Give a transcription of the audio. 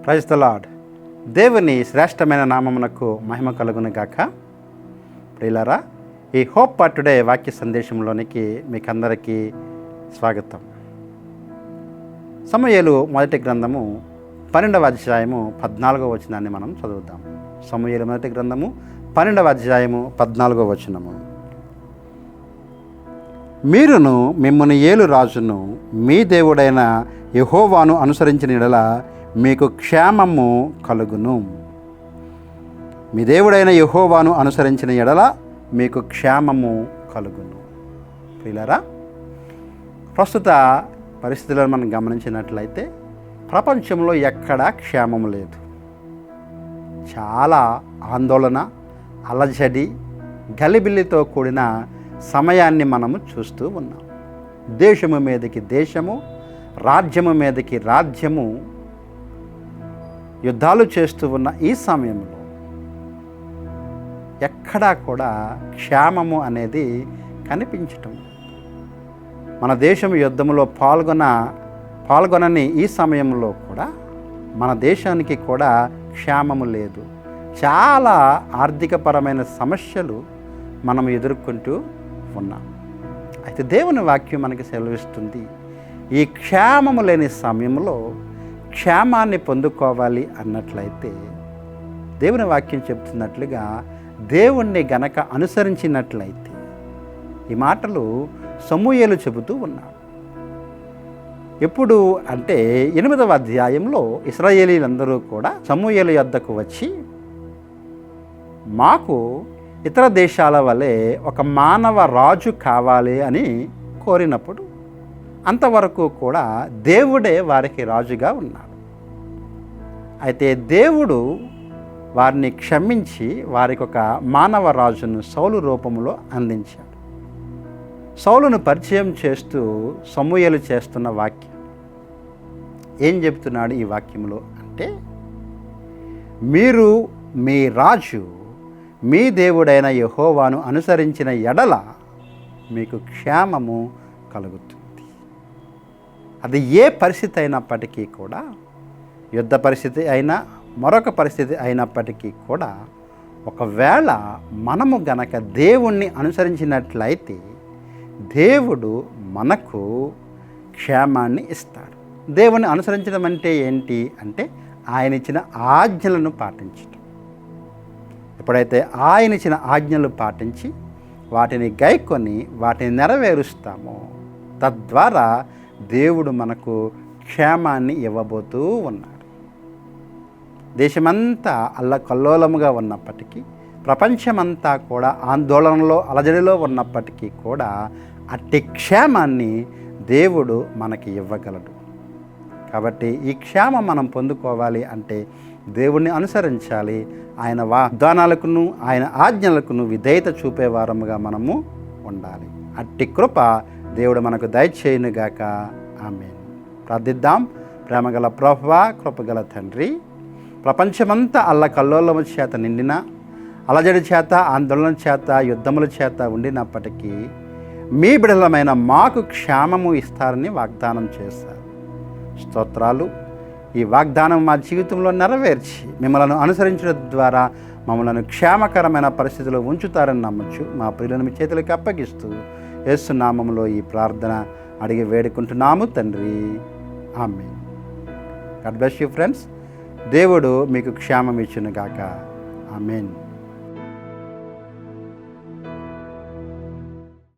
Praise the lord. దేవుని శ్రేష్టమైన నామమునకు మహిమ కలుగును గాక. ప్రియులారా, ఈ హోప్ ఫర్ టుడే వాక్య సందేశంలోనికి మీకందరికీ స్వాగతం. సమూయేలు మొదటి గ్రంథము 12వ అధ్యాయము 14వ వచనాన్ని మనం చదువుతాం. సమూయేలు మొదటి గ్రంథము 12వ అధ్యాయము 14వ వచనము. మీరును మిమ్మల్ని ఏలు రాజును మీ దేవుడైన యెహోవాను అనుసరించిన యెడల మీకు క్షేమము కలుగును. మీ దేవుడైన యెహోవాను అనుసరించిన యెడల మీకు క్షేమము కలుగును. ప్రియులారా, ప్రస్తుత పరిస్థితులను మనం గమనించినట్లయితే ప్రపంచంలో ఎక్కడా క్షేమము లేదు. చాలా ఆందోళన, అలజడి, గలిబిల్లితో కూడిన సమయాన్ని మనము చూస్తూ ఉన్నాం. దేశము మీదకి దేశము, రాజ్యము మీదకి రాజ్యము యుద్ధాలు చేస్తూ ఉన్న ఈ సమయంలో ఎక్కడా కూడా క్షేమము అనేది కనిపించటం. మన దేశం యుద్ధంలో పాల్గొనని ఈ సమయంలో కూడా మన దేశానికి కూడా క్షేమము లేదు. చాలా ఆర్థికపరమైన సమస్యలు మనం ఎదుర్కొంటూ ఉన్నాం. అయితే దేవుని వాక్యం మనకి సెలవిస్తుంది, ఈ క్షేమము లేని సమయంలో క్షేమాన్ని పొందుకోవాలి అన్నట్లయితే దేవుని వాక్యం చెప్తున్నట్లుగా దేవుణ్ణి గనక అనుసరించినట్లయితే, ఈ మాటలు సమూయేలు చెబుతూ ఉన్నాడు. ఎప్పుడు అంటే 8వ అధ్యాయంలో ఇశ్రాయేలీలందరూ కూడా సమూయేలు యొద్దకు వచ్చి, మాకు ఇతర దేశాల వలె ఒక మానవ రాజు కావాలి అని కోరినప్పుడు అంతవరకు కూడా దేవుడే వారికి రాజుగా ఉన్నాడు. అయితే దేవుడు వారిని క్షమించి వారికి ఒక మానవ రాజును సౌలు రూపంలో అందించాడు. సౌలును పరిచయం చేస్తూ సమూయేలు చేస్తున్న వాక్యం ఏం చెప్తున్నాడు ఈ వాక్యంలో అంటే, మీరు మీ రాజు మీ దేవుడైన యెహోవాను అనుసరించిన ఎడల మీకు క్షేమము కలుగుతుంది. అది ఏ పరిస్థితి అయినప్పటికీ కూడా, యుద్ధ పరిస్థితి అయినా మరొక పరిస్థితి అయినప్పటికీ కూడా, ఒకవేళ మనము గనక దేవుణ్ణి అనుసరించినట్లయితే దేవుడు మనకు క్షేమాన్ని ఇస్తాడు. దేవుణ్ణి అనుసరించడం అంటే ఏంటి అంటే ఆయన ఇచ్చిన ఆజ్ఞలను పాటించడం. ఎప్పుడైతే ఆయన ఇచ్చిన ఆజ్ఞలు పాటించి వాటిని గైకొని వాటిని నెరవేరుస్తామో తద్వారా దేవుడు మనకు క్షేమాన్ని ఇవ్వబోతూ ఉన్నాడు. దేశమంతా అల్లకల్లోలముగా ఉన్నప్పటికీ, ప్రపంచమంతా కూడా ఆందోళనలో అలజడిలో ఉన్నప్పటికీ కూడా అట్టి క్షేమాన్ని దేవుడు మనకి ఇవ్వగలడు. కాబట్టి ఈ క్షేమం మనం పొందుకోవాలి అంటే దేవుణ్ణి అనుసరించాలి. ఆయన వాగ్దానాలకును ఆయన ఆజ్ఞలకును విధేయత చూపేవారముగా మనము ఉండాలి. అట్టి కృప దేవుడు మనకు దయచేయునుగాక. ఆమేన్. ప్రార్థిద్దాం. ప్రేమగల ప్రభువా, కృపగల తండ్రి, ప్రపంచమంతా అల్లకల్లోలము చేత నిండిన, అలజడి చేత, ఆందోళన చేత, యుద్ధముల చేత ఉండినప్పటికీ మీ బిడలమైన మాకు క్షేమము ఇస్తారని వాగ్దానం చేశారు. స్తోత్రాలు. ఈ వాగ్దానం మా జీవితంలో నెరవేర్చి మిమ్మల్ని అనుసరించడం ద్వారా మమ్మల్ని క్షేమకరమైన పరిస్థితిలో ఉంచుతారని నమ్మచ్చు. మా ప్రియులను మీ చేతులకు అప్పగిస్తూ యేసు నామములో ఈ ప్రార్థన అడిగి వేడుకుంటున్నాము తండ్రి. Amen. God bless you friends. దేవుడు మీకు క్షేమం ఇచ్చును గాక. ఆమేన్.